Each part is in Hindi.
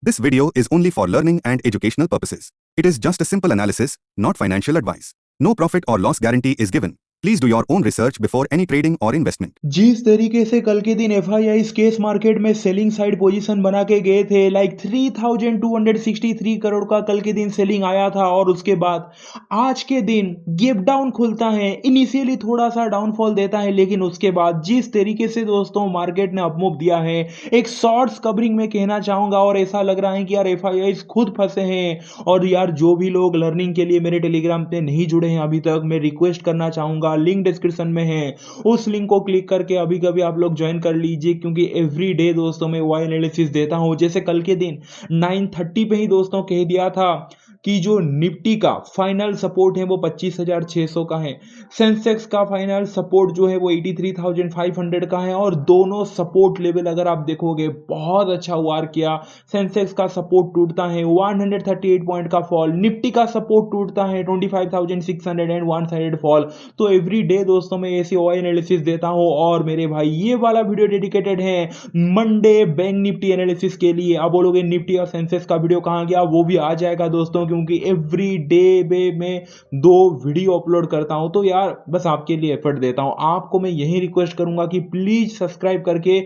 This video is only for learning and educational purposes. It is just a simple analysis, not financial advice. No profit or loss guarantee is given. Please do your own research before any trading or investment. जिस तरीके से कल के दिन एफआईआईज केस मार्केट में सेलिंग साइड पोजीशन बना के गए थे, लाइक 3263 करोड़ का कल के दिन सेलिंग आया था और उसके बाद आज के दिन गैप डाउन खुलता है। इनिशियली थोड़ा सा डाउनफॉल देता है, लेकिन उसके बाद जिस तरीके से दोस्तों मार्केट ने अपमूव दिया है, एक शॉर्ट्स कवरिंग में कहना चाहूंगा। और ऐसा लग रहा है कि यार एफआईआईज खुद फंसे हैं। और यार जो भी लोग लर्निंग के लिए मेरे टेलीग्राम पे नहीं जुड़े हैं अभी तक, मैं रिक्वेस्ट करना चाहूंगा, लिंक डिस्क्रिप्शन में है, उस लिंक को क्लिक करके अभी कभी आप लोग ज्वाइन कर लीजिए, क्योंकि एवरी डे दोस्तों मैं वाई एनालिसिस देता हूं। जैसे कल के दिन 9:30 पे ही दोस्तों कह दिया था कि जो निफ्टी का फाइनल सपोर्ट है वो 25,600 का है, सेंसेक्स का फाइनल सपोर्ट जो है वो 83,500 का है। और दोनों सपोर्ट लेवल अगर आप देखोगे बहुत अच्छा वार किया। सेंसेक्स का सपोर्ट टूटता है 138 पॉइंट का फॉल, निफ्टी का सपोर्ट टूटता है 25,600 एंड वन साइडेड फॉल। तो एवरी डे दोस्तों मैं ऐसे ओआई एनालिसिस देता हूं। और मेरे भाई ये वाला वीडियो डेडिकेटेड है मंडे बैंक निफ्टी एनालिसिस के लिए। अब बोलोगे निफ्टी और सेंसेक्स का वीडियो कहां गया, वो भी आ जाएगा दोस्तों, क्योंकि एवरी डे मैं 2 वीडियो अपलोड करता हूं। तो यार बस आपके लिए एफर्ट देता हूं। आपको मैं यही रिक्वेस्ट करूंगा कि प्लीज सब्सक्राइब करके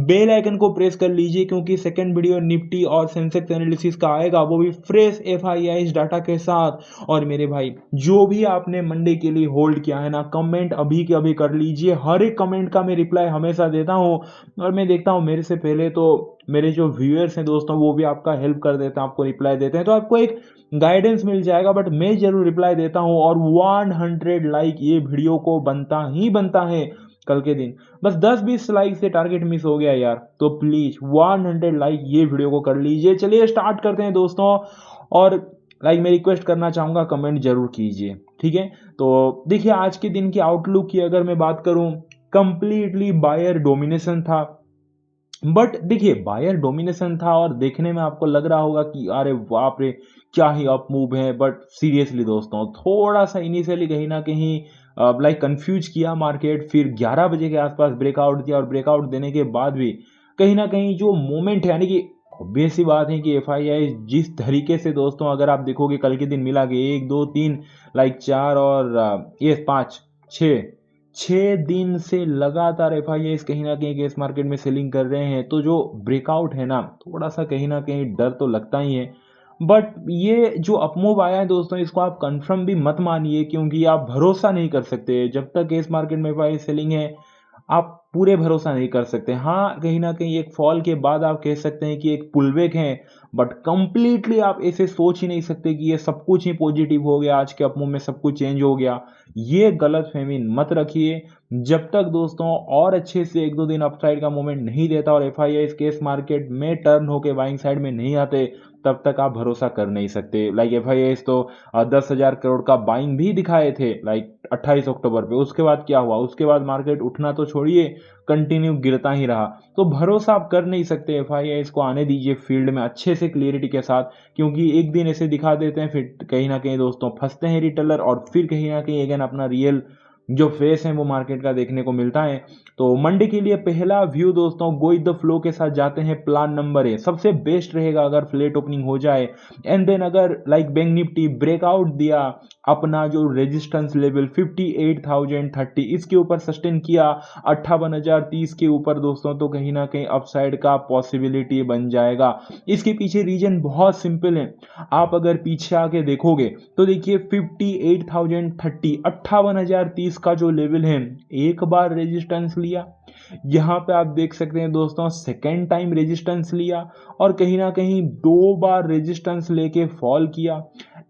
बेल आइकन को प्रेस कर लीजिए, क्योंकि सेकंड वीडियो निफ्टी और सेंसेक्स एनालिसिस का आएगा, वो भी फ्रेश एफआईआईज डाटा के साथ। और मेरे भाई जो भी आपने मंडे के लिए होल्ड किया है ना, कमेंट अभी के अभी कर लीजिए। हर एक कमेंट का मैं रिप्लाई हमेशा देता हूं। और मैं देखता हूं मेरे से पहले तो मेरे जो व्यूअर्स हैं दोस्तों वो भी आपका हेल्प कर देते हैं, आपको रिप्लाई देते हैं, तो आपको एक गाइडेंस मिल जाएगा। बट मैं जरूर रिप्लाई देता हूं। और 100 लाइक ये वीडियो को बनता ही बनता है कल के दिन। बस 10-20 लाइक से टारगेट मिस हो गया यार, तो प्लीज 100 लाइक ये वीडियो को कर लीजिए। चलिए स्टार्ट करते हैं दोस्तों। और लाइक मैं रिक्वेस्ट करना चाहूंगा कमेंट जरूर कीजिए, ठीक है। तो देखिए आज के दिन की आउटलुक की अगर मैं बात करूं, कंप्लीटली बायर डोमिनेशन था। बट देखिए बायर डोमिनेशन था और देखने में आपको लग रहा होगा कि अरे बाप रे क्या ही अप मूव है। बट सीरियसली दोस्तों थोड़ा सा इनिशियली कहीं ना कहीं लाइक कंफ्यूज किया मार्केट, फिर 11 बजे के आसपास ब्रेकआउट दिया। और ब्रेकआउट देने के बाद भी कहीं ना कहीं जो मोमेंट है, यानी कि ऑब्वियस सी बात है कि एफआईआई जिस तरीके से दोस्तों अगर आप देखोगे कल के दिन मिला कि 1 2 3 लाइक 4 और ये 5 6 दिन से लगातार एफआईआई कहीं ना कहीं केस मार्केट में सेलिंग कर रहे हैं। तो जो ब्रेकआउट है ना, थोड़ा सा कहीं ना कहीं डर तो लगता ही है। बट ये जो अपमूव आया है दोस्तों, इसको आप कंफर्म भी मत मानिए, क्योंकि आप भरोसा नहीं कर सकते जब तक केस मार्केट में एफआईआई सेलिंग है। आप पूरे भरोसा नहीं कर सकते। हाँ कहीं ना कहीं एक फॉल के बाद आप कह सकते हैं कि एक पुलबैक है, बट कंप्लीटली आप ऐसे सोच ही नहीं सकते कि ये सब कुछ ही पॉजिटिव हो गया, आज के अपमूव में सब कुछ चेंज हो गया। ये गलत फहमी मत रखिए। जब तक दोस्तों और अच्छे से 1-2 दिन अपसाइड का मोमेंट नहीं देता और एफआईआई केस मार्केट में टर्न होकर बाइंग साइड में नहीं आते, तब तक आप भरोसा कर नहीं सकते। लाइक एफआईआई तो 10,000 करोड़ का बाइंग भी दिखाए थे लाइक 28 अक्टूबर पे। उसके बाद क्या हुआ, उसके बाद मार्केट उठना तो छोड़िए, कंटिन्यू गिरता ही रहा। तो भरोसा आप कर नहीं सकते। एफआईआई को आने दीजिए फील्ड में अच्छे से क्लियरिटी के साथ, क्योंकि एक दिन ऐसे दिखा देते हैं फिर कहीं ना कहीं दोस्तों फंसते हैं रिटेलर, और फिर कहीं ना कहीं अगेन अपना रियल जो फेस है वो मार्केट का देखने को मिलता है। तो मंडे के लिए पहला व्यू दोस्तों गो विद द फ्लो के साथ जाते हैं। प्लान नंबर ए सबसे बेस्ट रहेगा अगर फ्लैट ओपनिंग हो जाए, एंड देन अगर लाइक बैंक निफ्टी ब्रेकआउट दिया, अपना जो रेजिस्टेंस लेवल 58,030 इसके ऊपर सस्टेन किया 58,030 के ऊपर दोस्तों, तो कहीं ना कहीं अपसाइड का पॉसिबिलिटी बन जाएगा। इसके पीछे रीजन बहुत सिंपल है। आप अगर पीछे आके देखोगे तो देखिए 58,030 58,030 का जो लेवल है, एक बार रेजिस्टेंस लिया, यहां पे आप देख सकते हैं दोस्तों सेकेंड टाइम रेजिस्टेंस लिया, और कहीं ना कहीं 2 बार रेजिस्टेंस लेके फॉल किया,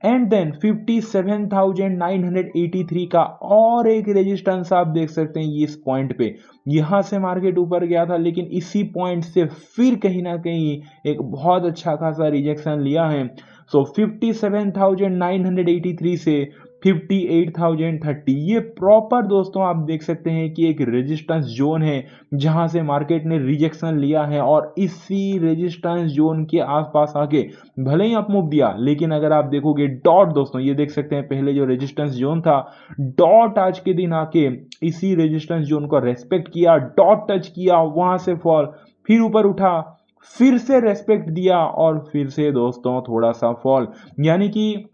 एंड देन 57,983 का और एक रेजिस्टेंस आप देख सकते हैं इस पॉइंट पे। यहां से मार्केट ऊपर गया था, लेकिन इसी पॉइंट से फिर कहीं ना कहीं एक बहुत अच्छा खासा रिजेक्शन लिया है। सो 57,983 से 58,030 ये प्रॉपर दोस्तों आप देख सकते हैं कि एक रेजिस्टेंस जोन है जहां से मार्केट ने रिजेक्शन लिया है। और इसी रेजिस्टेंस जोन के आसपास आके भले ही अपमूव दिया, लेकिन अगर आप देखोगे डॉट दोस्तों, ये देख सकते हैं पहले जो रेजिस्टेंस जोन था, डॉट आज के दिन आके इसी रेजिस्टेंस जोन को रेस्पेक्ट किया, डॉट टच किया, वहां से फॉल, फिर ऊपर उठा, फिर से रेस्पेक्ट दिया और फिर से दोस्तों थोड़ा सा फॉल, यानी कि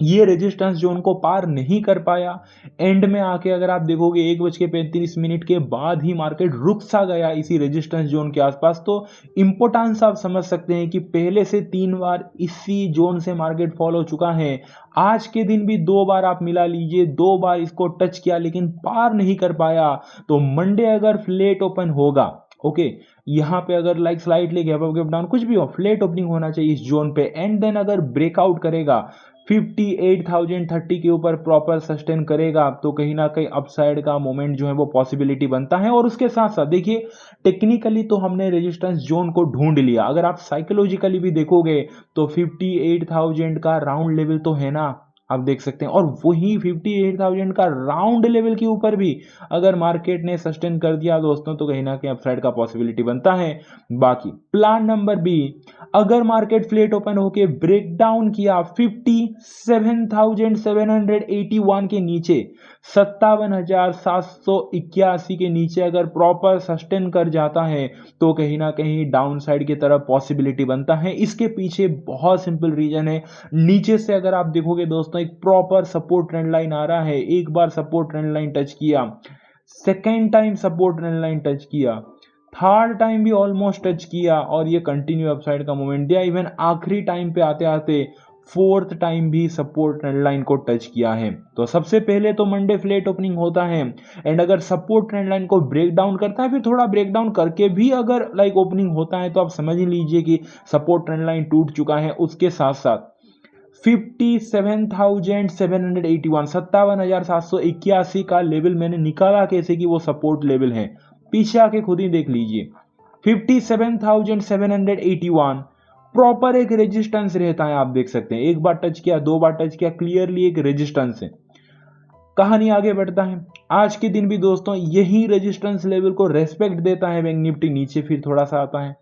ये रेजिस्टेंस जो उनको पार नहीं कर पाया। एंड में आके अगर आप देखोगे 1:35 के बाद ही मार्केट रुक सा गया इसी रेजिस्टेंस जोन के आसपास। तो इंपोर्टेंस आप समझ सकते हैं कि पहले से 3 बार इसी जोन से मार्केट फॉल हो चुका है। आज के दिन भी 2 बार आप मिला लीजिए, 2 बार इसको टच किया लेकिन पार नहीं कर पाया। तो मंडे अगर फ्लैट ओपन होगा, ओके, यहाँ पे अगर like slightly gap up gap down कुछ भी हो, फ्लैट ओपनिंग होना चाहिए इस जोन पे। एंड देन अगर ब्रेकआउट करेगा 58,030 के ऊपर प्रॉपर सस्टेन करेगा तो कहीं ना कहीं अपसाइड का मोमेंट जो है वो पॉसिबिलिटी बनता है। और उसके साथ साथ देखिए, टेक्निकली तो हमने रेजिस्टेंस जोन को ढूंढ लिया, अगर आप साइकोलॉजिकली भी देखोगे तो 58,000 का राउंड लेवल तो है ना, आप देख सकते हैं। और वही 58,000 का राउंड लेवल के ऊपर भी अगर मार्केट ने सस्टेन कर दिया दोस्तों तो कहीं ना कहीं अपसाइड का पॉसिबिलिटी बनता है। बाकी प्लान नंबर बी, अगर मार्केट फ्लैट ओपन होके ब्रेक डाउन किया 57,781 के नीचे, 57,781 के नीचे अगर प्रॉपर सस्टेन कर जाता है तो कहीं ना कहीं डाउन साइड की तरफ पॉसिबिलिटी बनता है। इसके पीछे बहुत सिंपल रीजन है। नीचे से अगर आप देखोगे दोस्तों एक प्रॉपर सपोर्ट ट्रेंड लाइन आ रहा है, एक बार सपोर्ट ट्रेंड लाइन टच किया, second time support trend line touch किया, थर्ड टाइम भी ऑलमोस्ट टच किया और ये कंटिन्यू अपसाइड का मोमेंट दिया। इवन आखिरी टाइम पे आते आते फोर्थ टाइम भी सपोर्ट ट्रेंड लाइन को टच किया है। तो सबसे पहले तो मंडे फ्लैट ओपनिंग होता है एंड अगर सपोर्ट ट्रेंड लाइन को ब्रेक डाउन करता है, फिर थोड़ा ब्रेक डाउन करके भी अगर लाइक ओपनिंग होता है तो आप समझ ही लीजिए कि सपोर्ट ट्रेंड लाइन टूट चुका है। उसके साथ साथ 57,781 57,781 का लेवल मैंने निकाला कैसे कि वो सपोर्ट लेवल है, पीछे आके खुद ही देख लीजिए। 57,781 प्रॉपर एक रेजिस्टेंस रहता है, आप देख सकते हैं। एक बार टच किया, 2 बार टच किया, क्लियरली एक रेजिस्टेंस है। कहानी आगे बढ़ता है। आज के दिन भी दोस्तों यही रेजिस्टेंस लेवल को रेस्पेक्ट देता है बैंक निफ्टी, नीचे फिर थोड़ा सा आता है,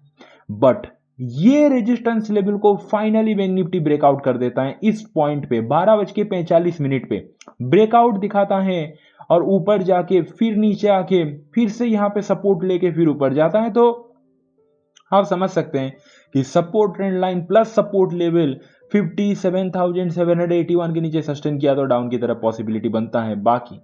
बट ये रेजिस्टेंस लेवल को फाइनली बैंक निफ्टी ब्रेकआउट कर देता है। इस पॉइंट पे 12:45 पे ब्रेकआउट दिखाता है और ऊपर जाके फिर नीचे आके फिर से यहां पे सपोर्ट लेके फिर ऊपर जाता है। तो आप समझ सकते हैं कि support trend line plus support level 57,781 के नीचे सस्टेन किया तो डाउन की तरफ पॉसिबिलिटी बनता है। बाकी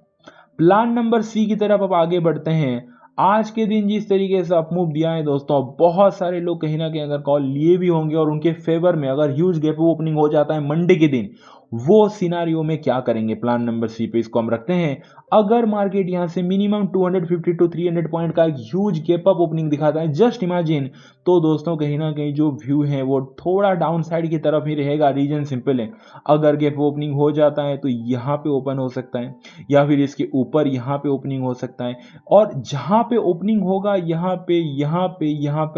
प्लान नंबर सी की तरफ अब आगे बढ़ते हैं। आज के दिन जिस तरीके से अपमूव दिया है दोस्तों, बहुत सारे लोग कहीं ना कहीं अगर कॉल लिए भी होंगे और उनके फेवर में अगर ह्यूज गैप ओपनिंग हो जाता है मंडे के दिन, वो सिनारियो में क्या करेंगे। प्लान नंबर सी पे इसको हम रखते हैं। अगर मार्केट यहां से मिनिमम 250 टू 300 पॉइंट का एक ह्यूज गैप अप ओपनिंग दिखाता है, जस्ट इमेजिन, तो दोस्तों कहीं ना कहीं जो व्यू है वो थोड़ा डाउन साइड की तरफ ही रहेगा। रीजन सिंपल है, अगर गैप ओपनिंग हो जाता है तो यहाँ पे ओपन हो सकता है या फिर इसके ऊपर यहाँ पे ओपनिंग हो सकता है। और जहां पे ओपनिंग होगा यहाँ पे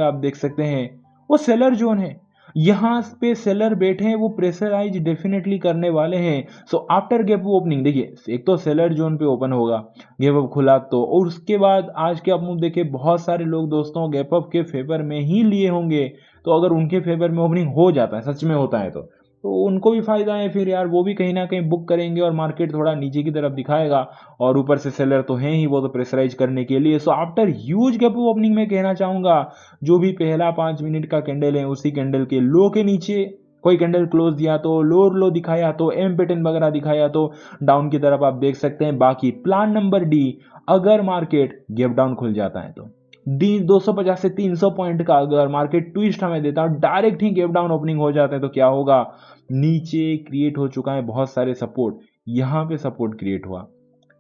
आप देख सकते हैं वो सेलर जोन है। यहां पे सेलर बैठे हैं, वो प्रेशराइज डेफिनेटली करने वाले हैं। सो आफ्टर गैप ओपनिंग देखिए, एक तो सेलर जोन पे ओपन होगा, गैप अप खुला तो, और उसके बाद आज के आप देखिए बहुत सारे लोग दोस्तों गैप अप के फेवर में ही लिए होंगे। तो अगर उनके फेवर में ओपनिंग हो जाता है, सच में होता है, तो उनको भी फायदा है फिर यार, वो भी कहीं ना कहीं बुक करेंगे और मार्केट थोड़ा नीचे की तरफ दिखाएगा। और ऊपर से सेलर तो हैं ही, वो तो प्रेशराइज करने के लिए। So after huge gap opening में कहना चाहूंगा, जो भी पहला 5 मिनट का कैंडल है उसी कैंडल के लो के नीचे कोई कैंडल क्लोज दिया तो, लोअर लो दिखाया तो, एम पैटर्न वगैरह दिखाया तो डाउन की तरफ आप देख सकते हैं। बाकी प्लान नंबर डी, अगर मार्केट गैप डाउन खुल जाता है तो 250 से 300 पॉइंट का अगर मार्केट ट्विस्ट हमें देता है, डायरेक्ट ही गैप डाउन ओपनिंग हो जाता है, तो क्या होगा। नीचे क्रिएट हो चुका है बहुत सारे सपोर्ट, यहां पे सपोर्ट क्रिएट हुआ,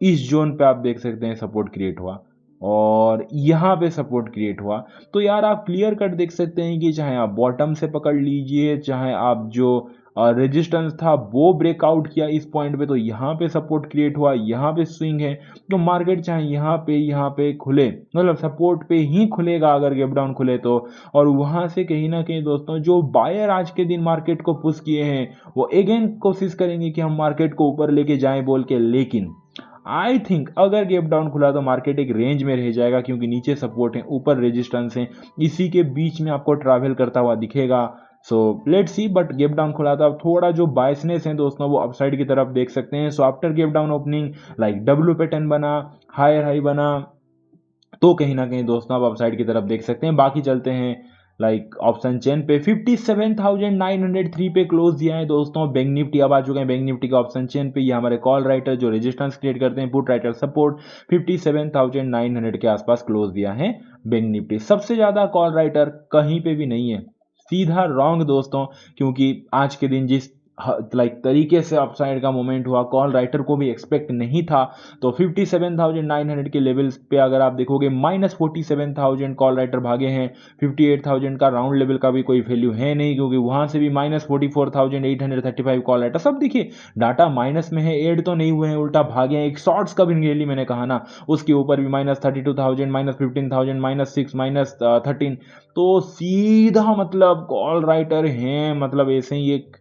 इस जोन पे आप देख सकते हैं सपोर्ट क्रिएट हुआ, और यहां पे सपोर्ट क्रिएट हुआ। तो यार आप क्लियर कट देख सकते हैं कि चाहे आप बॉटम से पकड़ लीजिए, चाहे आप जो रेजिस्टेंस था वो ब्रेकआउट किया इस पॉइंट पे, तो यहाँ पे सपोर्ट क्रिएट हुआ, यहाँ पे स्विंग है। तो मार्केट चाहे यहाँ पे खुले, मतलब सपोर्ट पे ही खुलेगा अगर गैप डाउन खुले तो। और वहां से कहीं ना कहीं दोस्तों जो बायर आज के दिन मार्केट को पुश किए हैं, वो अगेन कोशिश करेंगे कि हम मार्केट को ऊपर लेके जाएं बोल के। लेकिन आई थिंक अगर गैप डाउन खुला तो मार्केट एक रेंज में रह जाएगा, क्योंकि नीचे सपोर्ट है, ऊपर रेजिस्टेंस है, इसी के बीच में आपको ट्रैवल करता हुआ दिखेगा। So let's see, but gap down खुला था, थोड़ा जो बायसनेस है दोस्तों वो अपसाइड की तरफ देख सकते हैं। So after gap down opening like W pattern बना, हायर हाई बना, तो कहीं ना कहीं दोस्तों आप अपसाइड की तरफ देख सकते हैं। बाकी चलते हैं लाइक ऑप्शन चेन पे 57,903 पे क्लोज दिया है दोस्तों। बैंक निफ्टी अब आ चुके हैं बैंक निफ्टी के ऑप्शन चेन पे। ये हमारे कॉल राइटर जो रेजिस्टेंस क्रिएट करते हैं, पुट राइटर सपोर्ट 57,900 के आसपास क्लोज दिया है बैंक निफ्टी। सबसे ज़्यादा कॉल राइटर कहीं पे भी नहीं है, सीधा रॉन्ग दोस्तों, क्योंकि आज के दिन जिस तरीके से अपसाइड का मोमेंट हुआ, कॉल राइटर को भी एक्सपेक्ट नहीं था। तो 57,900 के लेवल्स पे अगर आप देखोगे -47,000 कॉल राइटर भागे हैं। 58,000 का राउंड लेवल का भी कोई वैल्यू है नहीं, क्योंकि वहां से भी -44,835 कॉल राइटर। सब देखिए डाटा माइनस में है, एड तो नहीं हुए हैं, उल्टा भागे हैं। एक शॉर्ट्स का भी रियली मैंने कहा ना, उसके ऊपर भी -32,000, -15,000, -6, -13। तो सीधा मतलब कॉल राइटर हैं, मतलब ऐसे ही एक,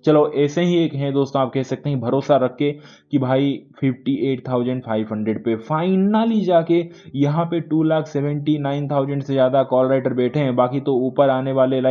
चलो ऐसे ही एक है दोस्तों, आप कह सकते हैं भरोसा रख के कि भाई 58,500 पे फाइनली जाके यहाँ पे 2,79,000 से ज़्यादा कॉल राइटर बैठे हैं। बाकी तो ऊपर आने वाले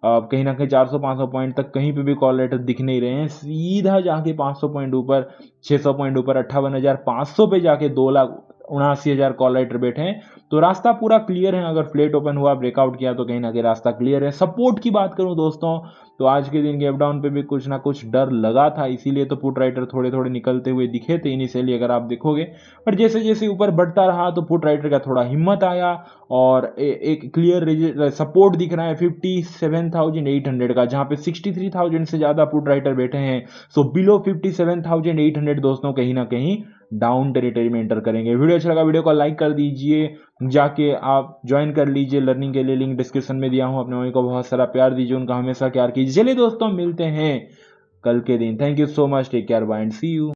कहीं ना कहीं 400-500 पॉइंट तक कहीं पे भी कॉल राइटर दिख नहीं रहे हैं। सीधा जाके 500 पॉइंट ऊपर, 600 पॉइंट ऊपर 58,500 पे जाके 2,79,000 कॉल राइटर बैठे हैं। तो रास्ता पूरा क्लियर है, अगर फ्लेट ओपन हुआ, ब्रेकआउट किया, तो कहीं ना कहीं रास्ता क्लियर है। सपोर्ट की बात करूं दोस्तों, तो आज के दिन गैप डाउन पे भी कुछ ना कुछ डर लगा था, इसीलिए तो पुट राइटर थोड़े थोड़े निकलते हुए दिखे थे इनिशियली, अगर आप देखोगे। पर जैसे जैसे ऊपर बढ़ता रहा तो पुट राइटर का थोड़ा हिम्मत आया, और एक क्लियर सपोर्ट दिख रहा है 57,800 का, जहां पे 63,000 से ज्यादा पुट राइटर बैठे हैं। सो बिलो 57,800 दोस्तों कहीं ना कहीं डाउन टेरिटरी में एंटर करेंगे। वीडियो अच्छा लगा, वीडियो को लाइक कर दीजिए, जाके आप ज्वाइन कर लीजिए लर्निंग के लिए, लिंक डिस्क्रिप्शन में दिया हूं। अपने मम्मी को बहुत सारा प्यार दीजिए, उनका हमेशा प्यार कीजिए। चलिए दोस्तों, मिलते हैं कल के दिन। Thank you so much, take care, bye and see you.